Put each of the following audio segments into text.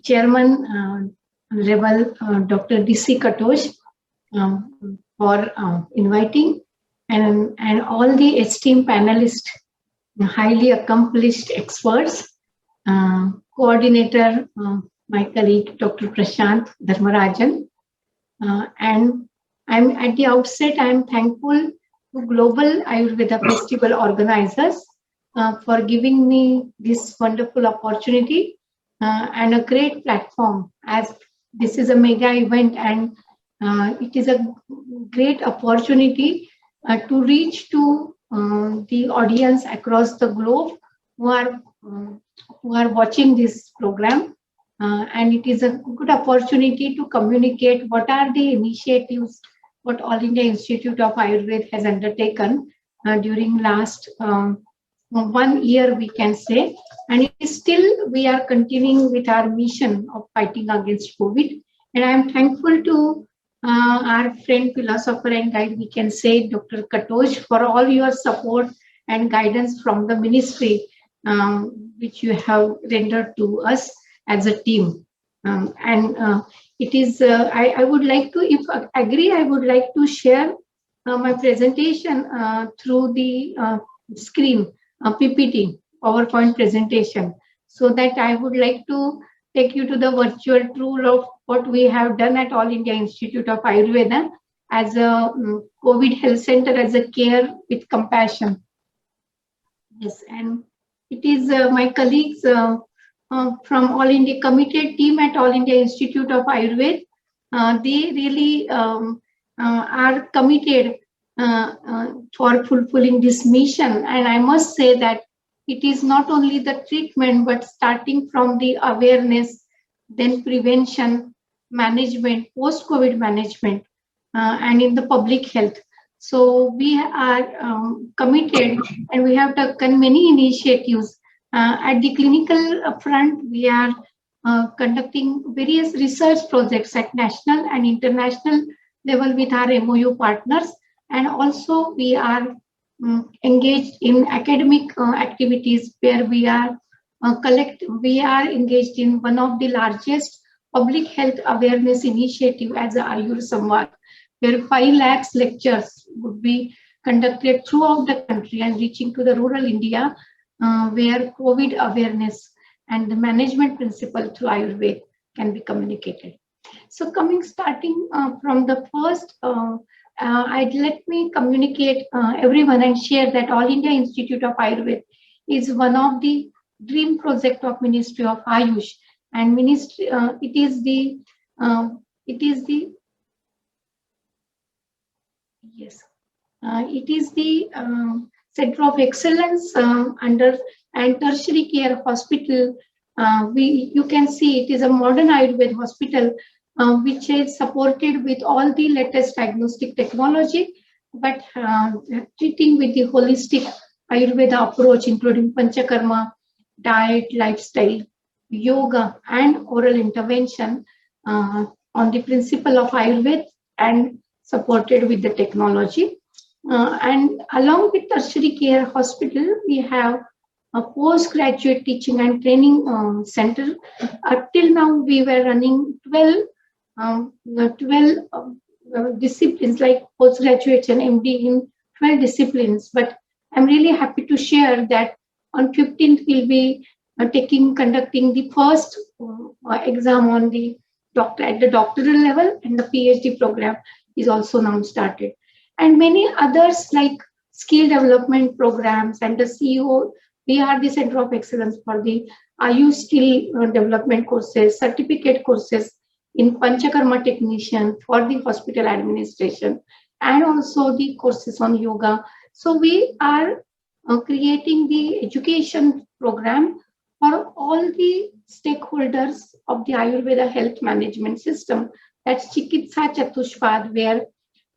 Chairman, Honorable Dr. D.C. Katosh, for inviting, and all the esteemed panelists, highly accomplished experts, coordinator, my colleague Dr. Prashant Dharmarajan, and I'm at the outset, I'm thankful to Global Ayurveda Festival organizers for giving me this wonderful opportunity and a great platform, as this is a mega event, and it is a great opportunity to reach to the audience across the globe who are watching this program. And it is a good opportunity to communicate what are the initiatives what All India Institute of Ayurveda has undertaken during last 1 year, we can say. And it is still, we are continuing with our mission of fighting against COVID. And I am thankful to our friend, philosopher and guide, we can say, Dr. Katosh, for all your support and guidance from the ministry, which you have rendered to us as a team. It is, I would like to, if agree, I would like to share my presentation through the screen, PPT, PowerPoint presentation, so that I would like to take you to the virtual tour of what we have done at All India Institute of Ayurveda as a COVID health center, as a care with compassion. Yes, and it is my colleagues from All India committed team at All India Institute of Ayurveda. They really are committed for fulfilling this mission. And I must say that it is not only the treatment, but starting from the awareness, then prevention, management, post-COVID management, and in the public health. So we are committed, and we have taken many initiatives. At the clinical front, we are conducting various research projects at national and international level with our MOU partners. And also we are engaged in academic activities where we are we are engaged in one of the largest public health awareness initiative as a Ayur Samvad, where 5 lakhs lectures would be conducted throughout the country and reaching to the rural India, where COVID awareness and the management principle through Ayurveda can be communicated. So starting from the first, let me communicate everyone and share that All India Institute of Ayurveda is one of the dream project of Ministry of Ayush, and Ministry it is the Center of Excellence under and Tertiary Care Hospital. You can see it is a modern Ayurveda hospital which is supported with all the latest diagnostic technology, but treating with the holistic Ayurveda approach, including Panchakarma, diet, lifestyle, yoga, and oral intervention on the principle of Ayurveda and supported with the technology. And along with Tertiary Care Hospital, we have a postgraduate teaching and training center. Till now, we were running 12 disciplines like postgraduate and MD in 12 disciplines. But I'm really happy to share that on 15th, we'll be conducting the first exam on the at the doctoral level, and the PhD program is also now started. And many others like skill development programs and the CEO, we are the Center of Excellence for the Ayush skill development courses, certificate courses in Panchakarma technician for the hospital administration, and also the courses on yoga. So we are creating the education program for all the stakeholders of the Ayurveda health management system. That's Chikitsa Chatushpad, where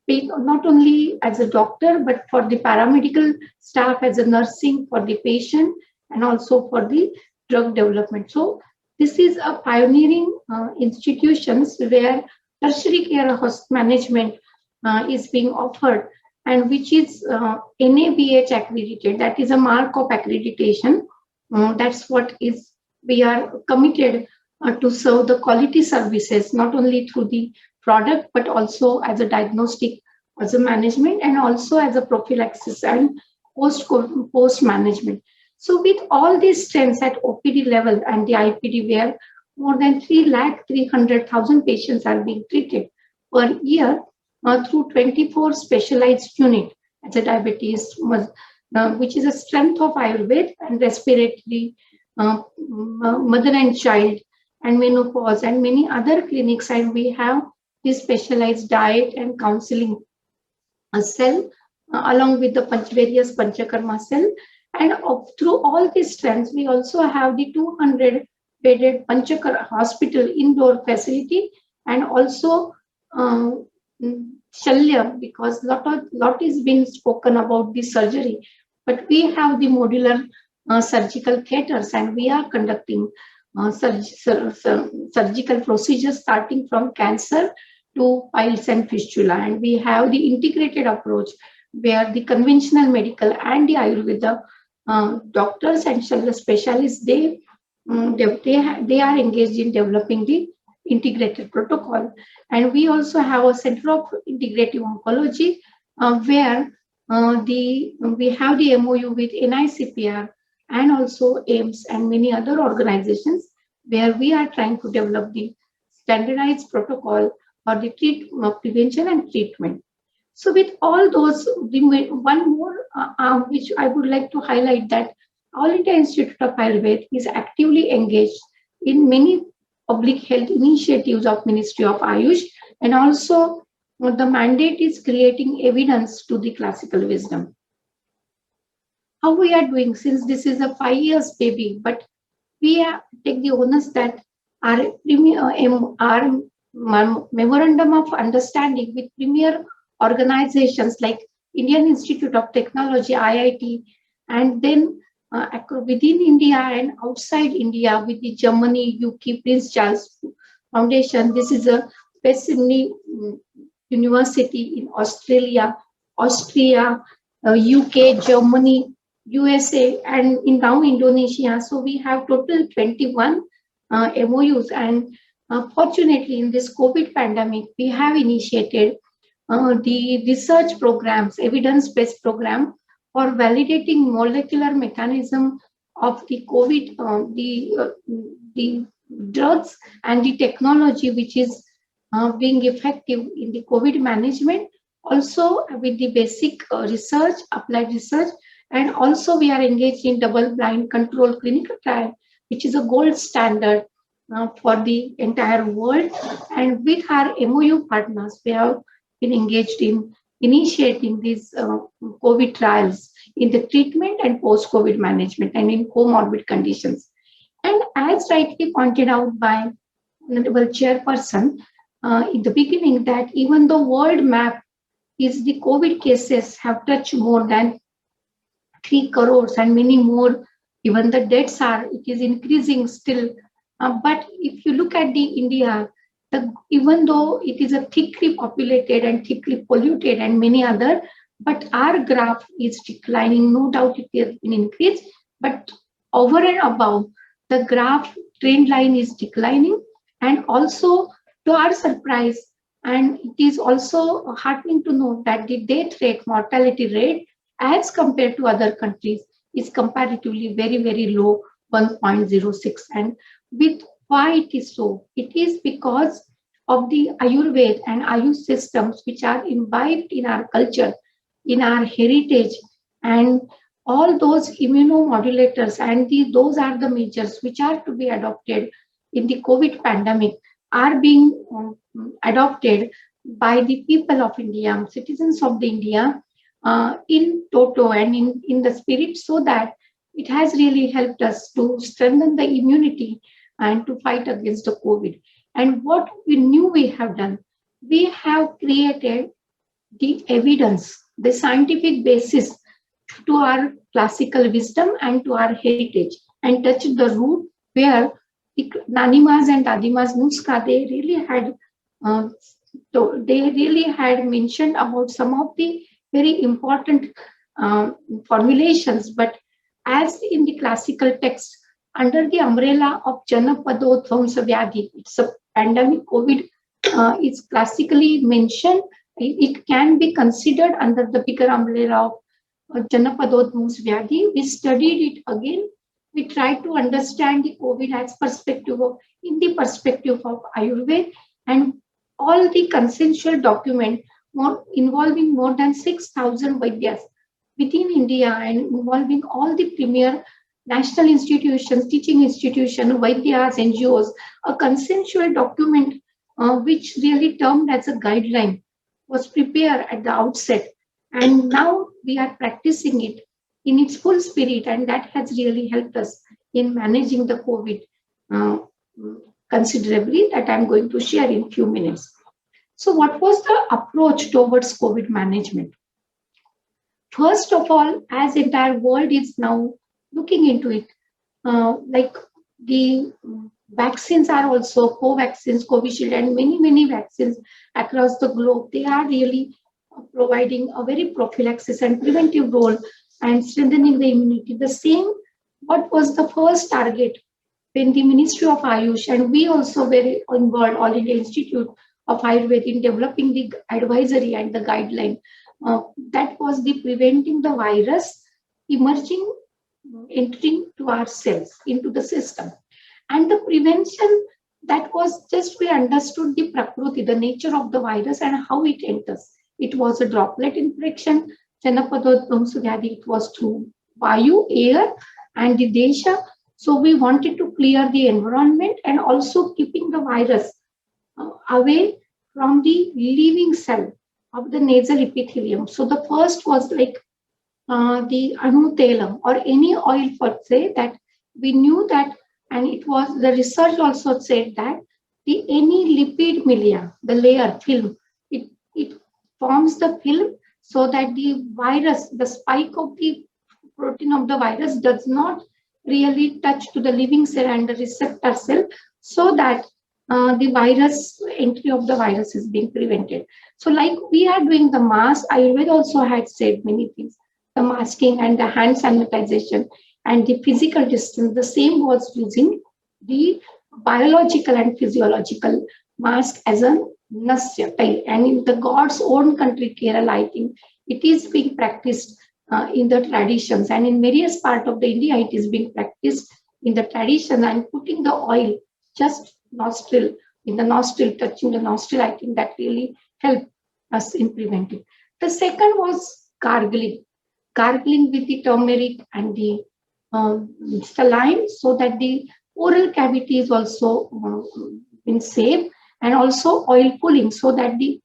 not only as a doctor, but for the paramedical staff as a nursing for the patient and also for the drug development. So this is a pioneering institutions where tertiary care management is being offered, and which is NABH accredited. That is a mark of accreditation. That's what is we are committed to serve the quality services, not only through the product, but also as a diagnostic, as a management, and also as a prophylaxis and post management. So with all these strengths at OPD level and the IPD, where more than 3,300,000 patients are being treated per year through 24 specialized units as a diabetes, which is a strength of Ayurveda and respiratory, mother and child, and menopause, and many other clinics. And we have this specialized diet and counseling cell along with the various Panchakarma cell. And through all these strengths, we also have the 200 bedded Panchakarma hospital indoor facility, and also Shalya, because lot is being spoken about the surgery, but we have the modular surgical theaters, and we are conducting surgical procedures starting from cancer to piles and fistula. And we have the integrated approach where the conventional medical and the Ayurveda doctors and specialists, they are engaged in developing the integrated protocol. And we also have a center of integrative oncology where we have the MOU with NICPR and also AIMS and many other organizations, where we are trying to develop the standardized protocol for the prevention and treatment. So with all those, one more which I would like to highlight, that All India Institute of Ayurveda is actively engaged in many public health initiatives of Ministry of Ayush, and also the mandate is creating evidence to the classical wisdom. How we are doing, since this is a 5 years baby, but we take the onus that our memorandum of understanding with premier organizations like Indian Institute of Technology, IIT, and then within India and outside India with the Germany, UK, Prince Charles Foundation. This is a West Sydney University in Australia, Austria, UK, Germany, USA, and now Indonesia. So we have total 21 MOUs. And fortunately, in this COVID pandemic, we have initiated the research programs, evidence-based program for validating molecular mechanism of the COVID, the drugs and the technology which is being effective in the COVID management. Also with the basic research, applied research, and also we are engaged in double-blind controlled clinical trial, which is a gold standard for the entire world. And with our MOU partners, we have been engaged in initiating these COVID trials in the treatment and post-COVID management and in comorbid conditions. And as rightly pointed out by Honorable Chairperson in the beginning, that even the world map is the COVID cases have touched more than 3 crores and many more. Even the deaths it is increasing still. But if you look at the India, even though it is a thickly populated and thickly polluted and many other, but our graph is declining. No doubt it has been increased, but over and above, the graph trend line is declining. And also, to our surprise, and it is also heartening to note that the death rate, mortality rate, as compared to other countries, is comparatively very, very low, 1.06. And with why it is so? It is because of the Ayurveda and Ayush systems which are imbibed in our culture, in our heritage, and all those immunomodulators, and those are the measures which are to be adopted in the COVID pandemic, are being adopted by the people of India, citizens of the India, in toto and in the spirit, so that it has really helped us to strengthen the immunity and to fight against the COVID. And what we knew we have done, we have created the evidence, the scientific basis to our classical wisdom and to our heritage, and touched the root where the Nanimas and Dadimas Nuska, they really had mentioned about some of the very important formulations. But as in the classical text, under the umbrella of Janapadodvamsa Vyadhi. It's a pandemic. COVID is classically mentioned. It can be considered under the bigger umbrella of Janapadodvamsa Vyadhi. We studied it again. We tried to understand the COVID as in the perspective of Ayurveda, and all the consensual document involving more than 6,000 Vaidyas within India and involving all the premier national institutions, teaching institutions, Vaidyas, NGOs, a consensual document which really termed as a guideline was prepared at the outset. And now we are practicing it in its full spirit, and that has really helped us in managing the COVID considerably, that I'm going to share in a few minutes. So what was the approach towards COVID management? First of all, as entire world is now looking into it, like the vaccines are also co-vaccines, Covishield, and many vaccines across the globe. They are really providing a very prophylaxis and preventive role and strengthening the immunity. The same, what was the first target when the Ministry of Ayush, and we also were involved, All India Institute of Ayurveda, in developing the advisory and the guideline. That was the preventing the virus emerging, entering to our cells, into the system. And the prevention, that was just we understood the Prakruti, the nature of the virus and how it enters. It was a droplet infection, Janapadodvamsa Vyadhi, it was through Vayu, air, and the Desha. So we wanted to clear the environment and also keeping the virus away from the living cell of the nasal epithelium. So the first was like the Anu Telam or any oil, per se, that we knew that, and it was the research also said that the any lipid milia, the layer film, it forms the film so that the virus, the spike of the protein of the virus does not really touch to the living cell and the receptor cell, so that the virus, entry of the virus is being prevented. So like we are doing the mask, Ayurveda also had said many things, the masking and the hand sanitization and the physical distance. The same was using the biological and physiological mask as a nasya. And in the God's own country, Kerala, I think it is being practiced in the traditions, and in various parts of the India, it is being practiced in the tradition, and putting the oil just nostril, in the nostril, touching the nostril, I think that really helped us in preventing. The second was gargling with the turmeric and the saline, so that the oral cavity is also been safe, and also oil pulling, so that the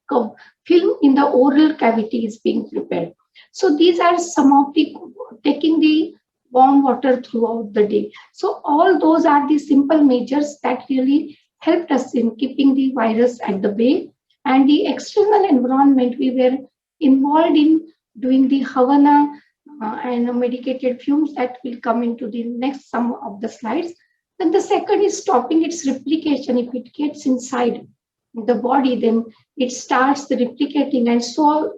film in the oral cavity is being prepared. So these are some of the, taking the warm water throughout the day. So all those are the simple measures that really helped us in keeping the virus at the bay. And the external environment, we were involved in doing the Havana and medicated fumes that will come into the next some of the slides. Then the second is stopping its replication. If it gets inside the body, then it starts the replicating, and so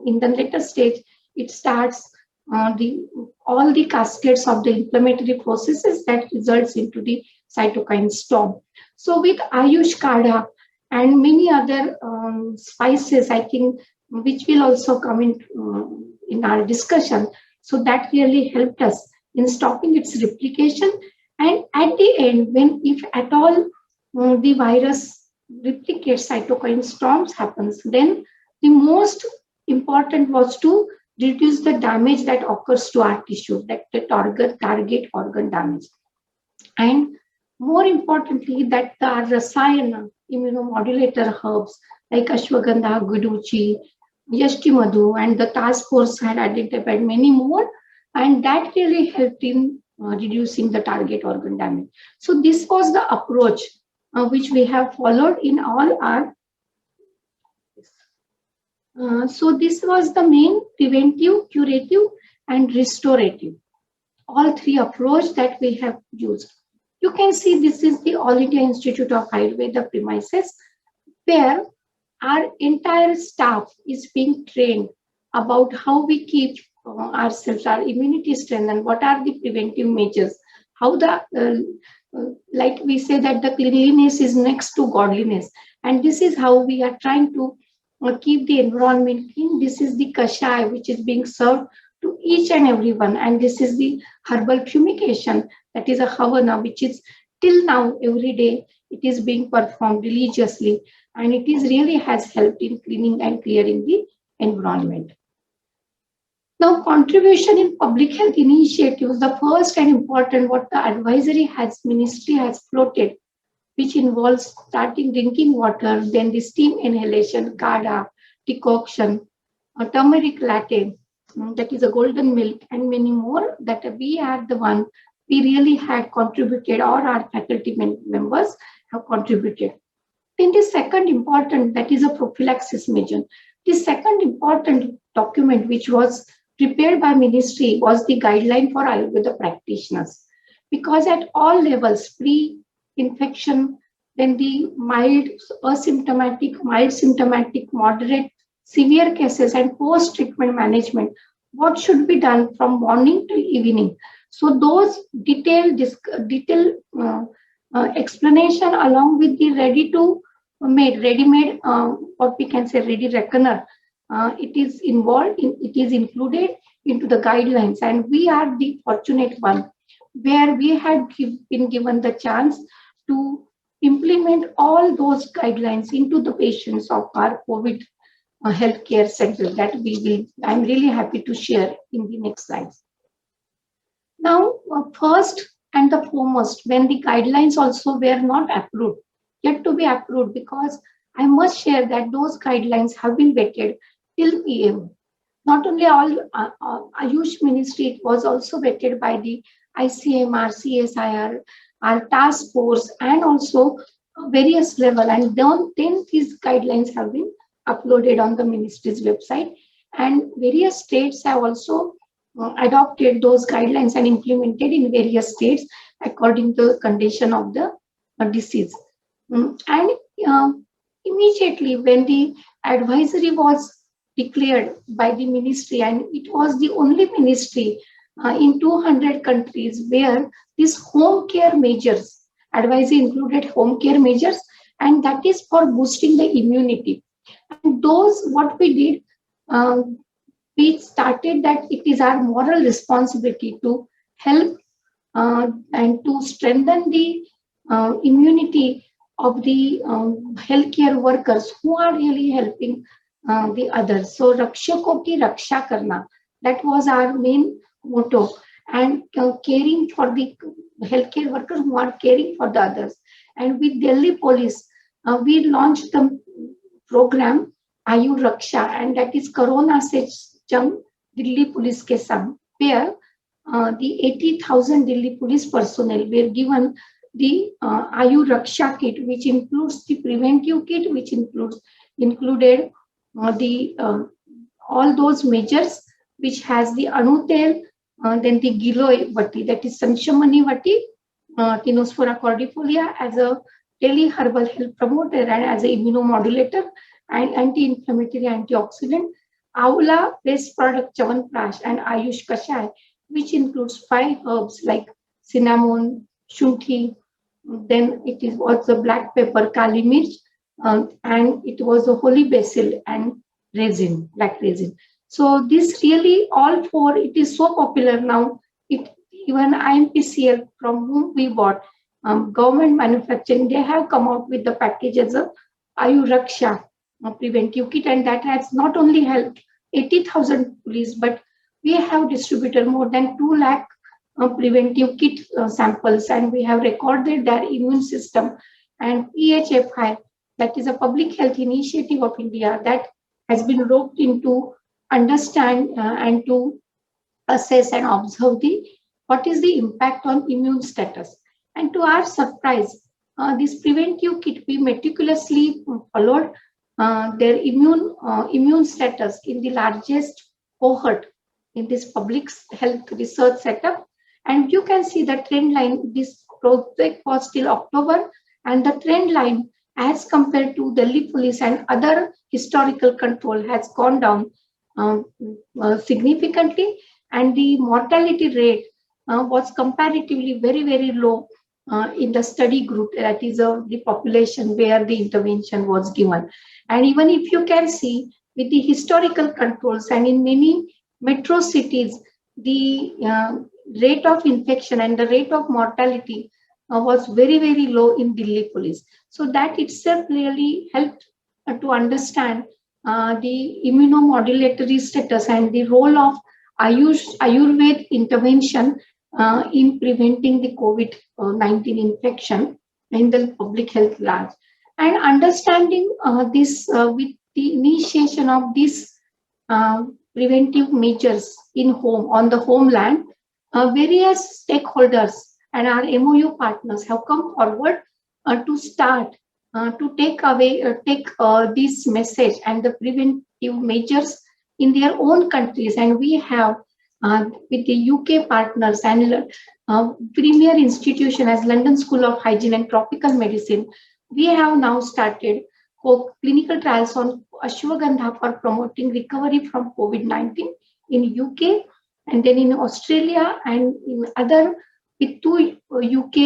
in the later stage, it starts all the cascades of the inflammatory processes that results into the cytokine storm. So with Ayush Kadha and many other spices, I think, which will also come in our discussion, so that really helped us in stopping its replication. And at the end, when if at all the virus replicates, cytokine storms happens, then the most important was to reduce the damage that occurs to our tissue, like the target organ damage. And more importantly, that the rasayana, immunomodulator herbs like ashwagandha, guduchi, yashti madhu, and the task force had identified many more, and that really helped in reducing the target organ damage. So this was the approach which we have followed in all our. So this was the main preventive, curative, and restorative, all three approach that we have used. You can see this is the All India Institute of Ayurveda premises, where our entire staff is being trained about how we keep ourselves, our immunity strength, and what are the preventive measures how like we say that the cleanliness is next to godliness, and this is how we are trying to keep the environment clean. This is the kashai which is being served to each and everyone, and this is the herbal fumigation, that is a havana, which is till now every day it is being performed religiously, and it is really has helped in cleaning and clearing the environment. Now, contribution in public health initiatives, the first and important what the advisory ministry has floated, which involves starting drinking water, then the steam inhalation, kada, decoction, turmeric latte, that is a golden milk, and many more that we are the one, we really had contributed, or our faculty members have contributed. Then the second important, that is a prophylaxis measure. The second important document which was prepared by ministry was the guideline for Ayurveda practitioners, because at all levels, pre-infection, then the mild, asymptomatic, mild symptomatic, moderate, severe cases, and post-treatment management, what should be done from morning till evening. So those detailed explanation along with the ready-made, what we can say, ready reckoner, it is involved in, it is included into the guidelines, and we are the fortunate one where we had been given the chance to implement all those guidelines into the patients of our COVID healthcare center, that I'm really happy to share in the next slides. Now, first and the foremost, when the guidelines also were not approved, yet to be approved, because I must share that those guidelines have been vetted till PM. Not only all Ayush Ministry, it was also vetted by the ICMR, CSIR, our task force, and also various level. And then these guidelines have been uploaded on the ministry's website, and various states have also adopted those guidelines and implemented in various states according to the condition of the disease. And immediately when the advisory was declared by the ministry, and it was the only ministry in 200 countries where these home care measures, advisory included home care measures, and that is for boosting the immunity. And those, what we did, we started that it is our moral responsibility to help and to strengthen the immunity of the healthcare workers who are really helping the others. So Rakshako ki Raksha Karna, that was our main motto, and caring for the healthcare workers who are caring for the others. And with Delhi Police, we launched the program Ayu Raksha, and that is Corona Se Jang Delhi Police ke Sang, where the 80,000 Delhi Police personnel were given the Ayu Raksha kit, which includes the preventive kit, which included all those measures, which has the Anutel, then the Giloy Vati, that is Sanshamani Vati, Tinospora cordifolia as a daily herbal health promoter and as an immunomodulator and anti-inflammatory antioxidant, Aula based product Chavanprash and Ayush Kashai, which includes 5 herbs like cinnamon, shunthi, then it was the black pepper, kali mirch, and it was a holy basil and resin, black resin. So this really all 4, it is so popular now. Even IMPCL, from whom we bought, government manufacturing, they have come out with the package as a Ayu Raksha preventive kit, and that has not only helped 80,000 police, but we have distributed more than 2 lakh preventive kit samples, and we have recorded their immune system. And PHFI, that is a public health initiative of India, that has been roped in to understand and to assess and observe what is the impact on immune status. And to our surprise, this preventive kit, we meticulously followed their immune status in the largest cohort in this public health research setup. And you can see the trend line. This project was till October, and the trend line as compared to Delhi Police and other historical control has gone down significantly, and the mortality rate was comparatively very low in the study group, that is the population where the intervention was given. And even if you can see with the historical controls, and in many metro cities, the rate of infection and the rate of mortality was very low in Delhi police. So that itself really helped to understand the immunomodulatory status and the role of Ayurveda intervention in preventing the COVID-19 infection in the public health large. And understanding this with the initiation of these preventive measures on the homeland, various stakeholders and our MOU partners have come forward to start to take this message and the preventive measures in their own countries. And we have with the UK partners and premier institution as London School of Hygiene and Tropical Medicine, we have now started clinical trials on ashwagandha for promoting recovery from COVID-19 in UK, and then in Australia, and in other with two UK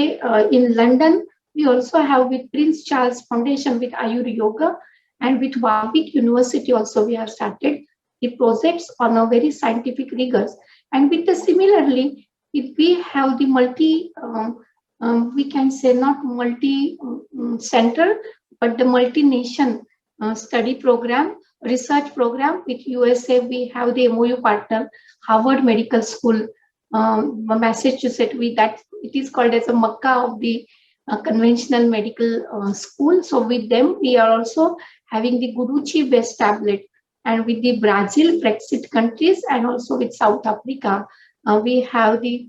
in London. We also have with Prince Charles Foundation with Ayur Yoga, and with Warwick University also we have started the projects on a very scientific rigors. And with the similarly, if we have the we can say not multi-center, but the multi-nation study program, research program with USA, we have the MOU partner, Harvard Medical School, Massachusetts, that it is called as a Makkah of the conventional medical school. So with them, we are also having the Guruchi based tablet, and with the Brazil, Brexit countries, and also with South Africa, we have the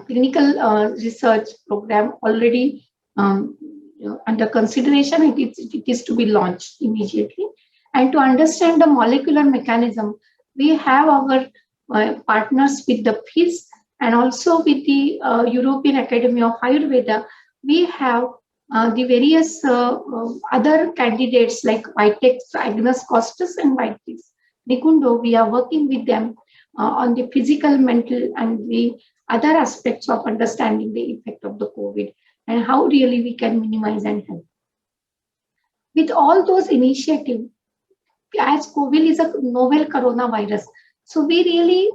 clinical research program already under consideration. It is to be launched immediately. And to understand the molecular mechanism, we have our partners with the PIS and also with the European Academy of Ayurveda. We have the various other candidates like Vitex, Agnes Costas and Vitex Nikundo. We are working with them on the physical, mental and the other aspects of understanding the effect of the COVID and how really we can minimize and help. With all those initiatives, as COVID is a novel coronavirus, so we really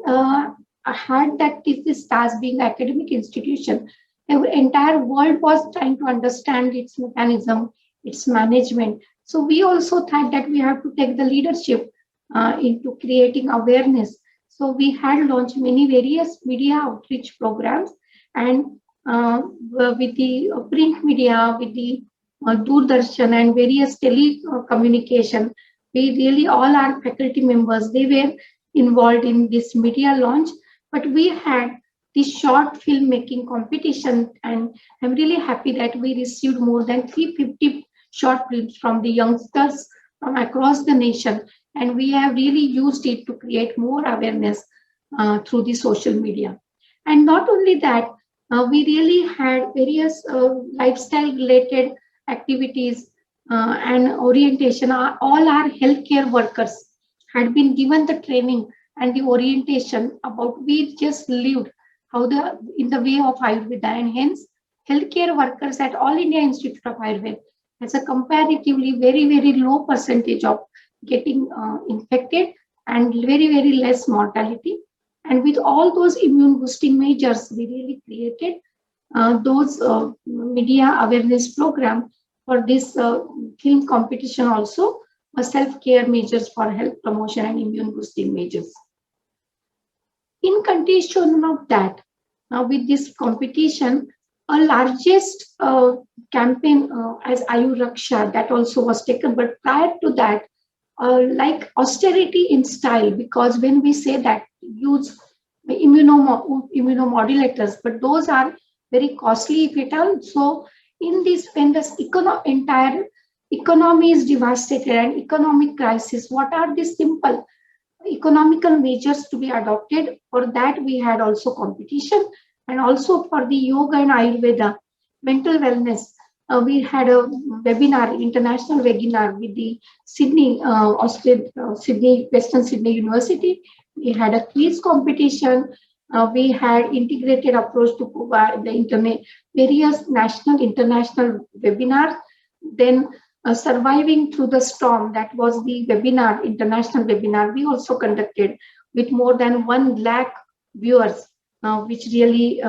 had that this task being an academic institution. The entire world was trying to understand its mechanism, its management. So we also thought that we have to take the leadership into creating awareness. So we had launched many various media outreach programs, and with the print media, with the Doordarshan and various telecommunication, we really, all our faculty members, they were involved in this media launch. But we had this short filmmaking competition, and I'm really happy that we received more than 350 short films from the youngsters from across the nation, and we have really used it to create more awareness through the social media. And not only that, we really had various lifestyle related activities and orientation. All our healthcare workers had been given the training and the orientation about, we just lived in the way of Ayurveda, and hence healthcare workers at All India Institute of Ayurveda has a comparatively very low percentage of getting infected and very less mortality. And with all those immune boosting measures, we really created those media awareness program for this film competition, also self-care measures for health promotion and immune boosting measures. In continuation of that, with this competition, a largest campaign as Ayur Raksha, that also was taken. But prior to that, like austerity in style, because when we say that use immunomodulators, but those are very costly if at all. So in this, when the entire economy is devastated and economic crisis, what are the simple economical measures to be adopted? For that, we had also competition, and also for the yoga and Ayurveda, mental wellness. We had a webinar, international webinar with the Sydney, Western Sydney University. We had a quiz competition, We had integrated approach to provide the internet, various national, international webinars. Then surviving through the storm, that was the webinar, international webinar, we also conducted with more than 1 lakh viewers, which really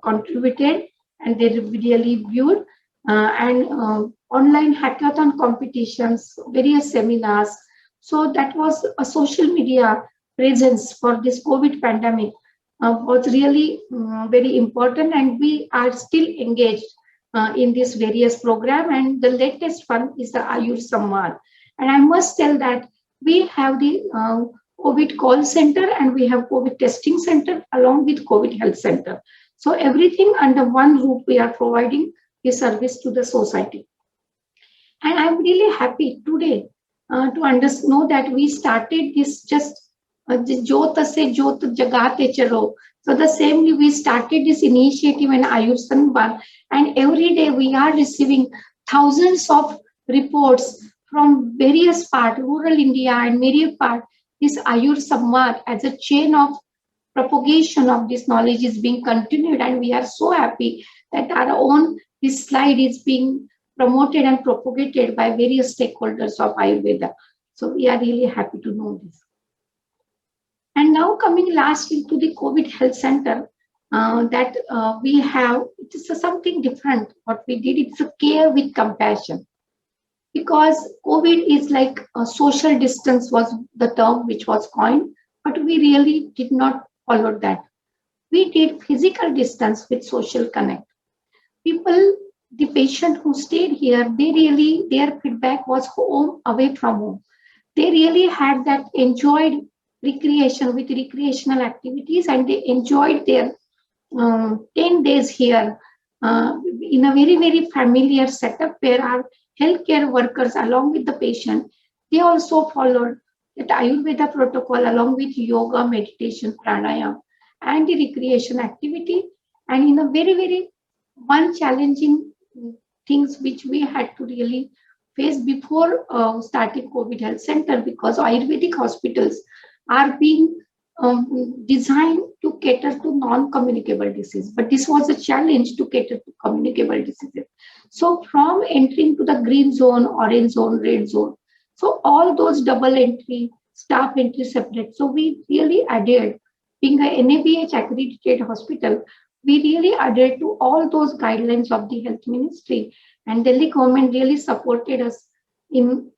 contributed and they really viewed. And online hackathon competitions, various seminars. So that was a social media presence for this COVID pandemic was really very important, and we are still engaged in this various program. And the latest one is the Ayur Samvad. And I must tell that we have the COVID call center and we have COVID testing center along with COVID health center. So everything under one roof, we are providing the service to the society. And I'm really happy today to know that we started this just Jyot se Jyot Jagate Chalo. So the same we started this initiative in Ayur Samvad, and every day we are receiving thousands of reports from various parts, rural India and many parts. This Ayur Samvad as a chain of propagation of this knowledge is being continued, and we are so happy that our own this slide is being promoted and propagated by various stakeholders of Ayurveda. So we are really happy to know this. And now coming lastly to the COVID Health Center that we have, it is something different. What we did, it's a care with compassion. Because COVID is like a social distance was the term which was coined, but we really did not follow that. We did physical distance with social connect. People, the patient who stayed here, they really, their feedback was home, away from home. They really had that enjoyed recreation with recreational activities, and they enjoyed their 10 days here in a very, very familiar setup where our healthcare workers, along with the patient, they also followed the Ayurveda protocol along with yoga, meditation, pranayama, and the recreation activity. And in a very, very one challenging things which we had to really face before starting COVID Health Center, because Ayurvedic hospitals are being designed to cater to non-communicable disease. But this was a challenge to cater to communicable diseases. So from entering to the green zone, orange zone, red zone, so all those double entry, staff entry separate. So we really added, being a NABH accredited hospital, we really added to all those guidelines of the health ministry, and Delhi government really supported us in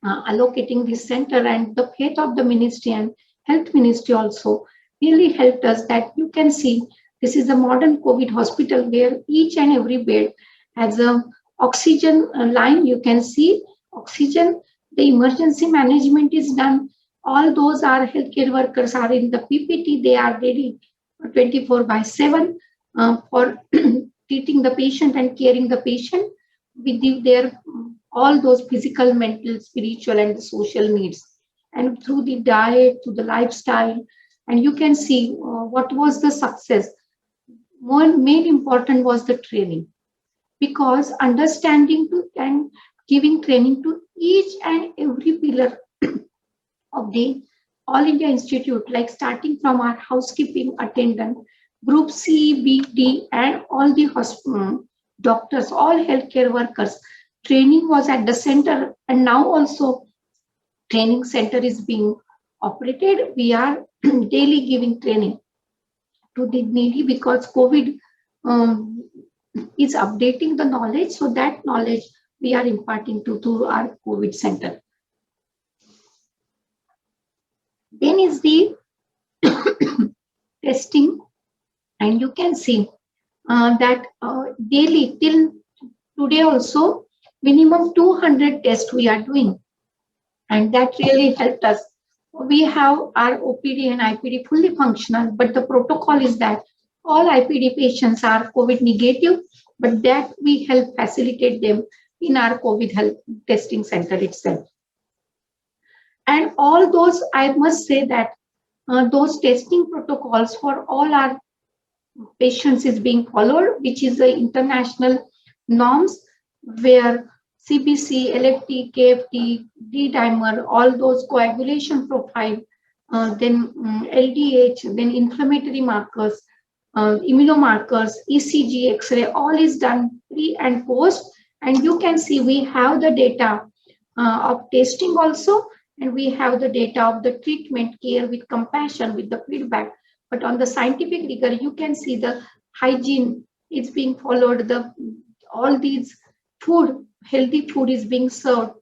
allocating this center, and the faith of the ministry and health ministry also really helped us. That you can see this is a modern COVID hospital where each and every bed has a oxygen line. You can see oxygen, the emergency management is done. All those are healthcare workers are in the PPT. They are ready 24/7 for treating the patient and caring the patient with their all those physical, mental, spiritual, and the social needs. And through the diet, through the lifestyle, and you can see what was the success. One main important was the training, because understanding to and giving training to each and every pillar of the All India Institute, like starting from our housekeeping attendant, group C, B, D, and all the doctors, all healthcare workers. Training was at the center, and now also training center is being operated. We are daily giving training to the needy, because COVID is updating the knowledge. So that knowledge we are imparting to our COVID center. Then is the testing, and you can see that daily till today also minimum 200 tests we are doing, and that really helped us. We have our OPD and IPD fully functional, but the protocol is that all IPD patients are COVID negative, but that we help facilitate them in our COVID health testing center itself. And all those, I must say that those testing protocols for all our patients is being followed, which is the international norms where CBC, LFT, KFT, D-dimer, all those coagulation profile. then LDH, then inflammatory markers, immunomarkers, ECG, X-ray, all is done pre and post. And you can see we have the data of testing also, and we have the data of the treatment care with compassion, with the feedback. But on the scientific rigor, you can see the hygiene is being followed. All these food, healthy food is being served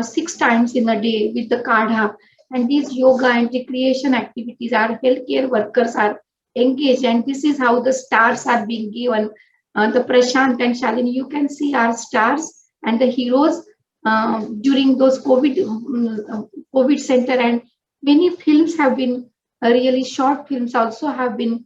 6 times in a day with the kadha. And these yoga and recreation activities, our healthcare workers are engaged, and this is how the stars are being given. The Prashant and Shalini, you can see our stars and the heroes during those COVID center, and many films have been really short films also have been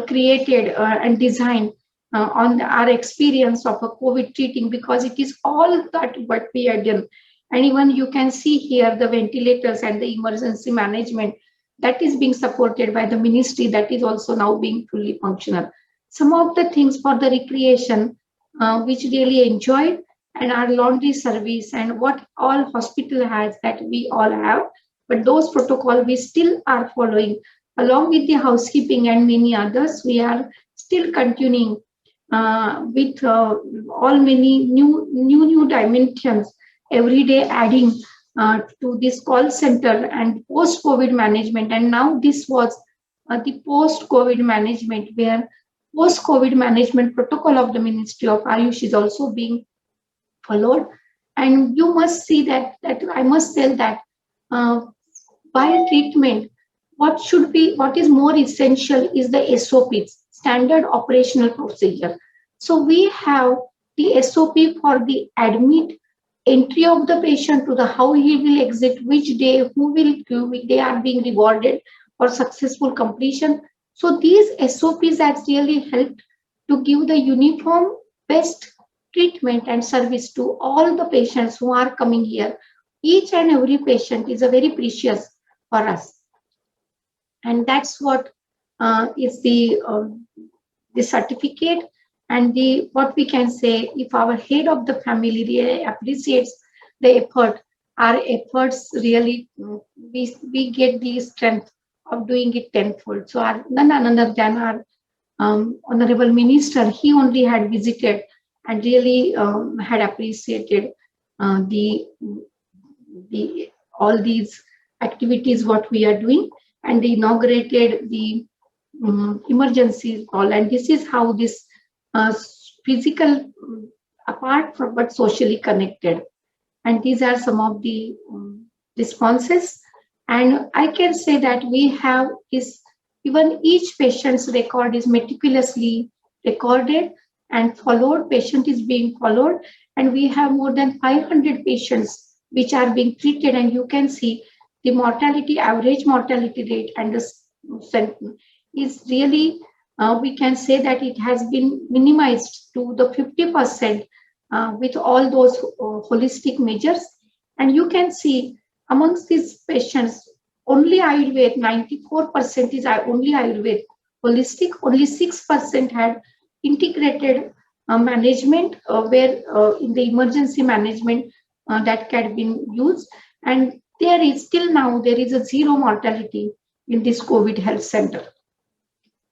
created and designed on our experience of a COVID treating, because it is all that what we are done. And even you can see here the ventilators and the emergency management that is being supported by the ministry, that is also now being fully functional. Some of the things for the recreation, which really enjoyed, and our laundry service and what all hospital has, that we all have, but those protocol we still are following, along with the housekeeping and many others. We are still continuing with all many new dimensions every day, adding to this call center and post COVID management. And now this was the post COVID management, where post COVID management protocol of the Ministry of Ayush is also being followed. And you must see that I must tell that by treatment, what is more essential is the SOPs, standard operational procedure. So we have the SOP for the admit, entry of the patient to the how he will exit, which day, they are being rewarded for successful completion. So these SOPs has really helped to give the uniform best treatment and service to all the patients who are coming here. Each and every patient is a very precious for us, and that's what is the certificate. And the what we can say, if our head of the family really appreciates the effort, our efforts really we get the strength of doing it tenfold. So our none other than our honorable minister, he only had visited and really had appreciated the all these activities what we are doing, and they inaugurated the emergency call. And this is how this physical apart from but socially connected. And these are some of the responses. And I can say that we have is even each patient's record is meticulously recorded and followed. Patient is being followed, and we have more than 500 patients which are being treated. And you can see the mortality, average mortality rate, and the is really we can say that it has been minimized to the 50% with all those holistic measures. And you can see amongst these patients, only Ayurveda, 94% is only Ayurveda. Holistic, only 6% had integrated management, where in the emergency management that can be used. And there is still now, there is a zero mortality in this COVID health center.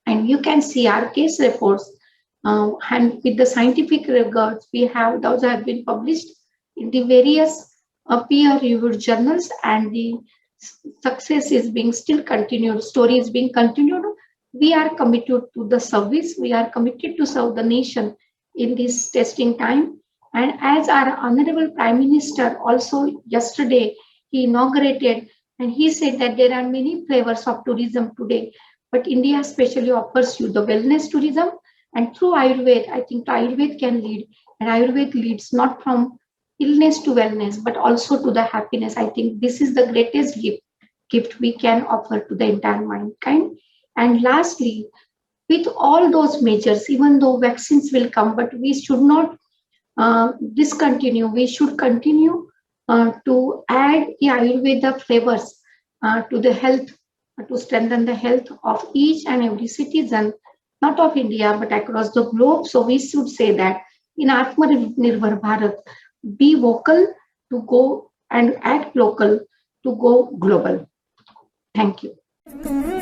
And you can see our case reports, and with the scientific records we have, those have been published in the various peer-reviewed journals, and the success is being still continued, story is being continued. We are committed to the service, we are committed to serve the nation in this testing time. And as our Honorable Prime Minister also yesterday, he inaugurated, and he said that there are many flavors of tourism today, but India especially offers you the wellness tourism. And through Ayurveda, I think Ayurveda can lead, and Ayurveda leads not from illness to wellness, but also to the happiness. I think this is the greatest gift we can offer to the entire mankind. And lastly, with all those measures, even though vaccines will come, but we should not discontinue. We should continue to add the Ayurveda flavors to the health, to strengthen the health of each and every citizen, not of India, but across the globe. So we should say that in Atmanirbhar Bharat, be vocal to go and act local to go global. Thank you. you.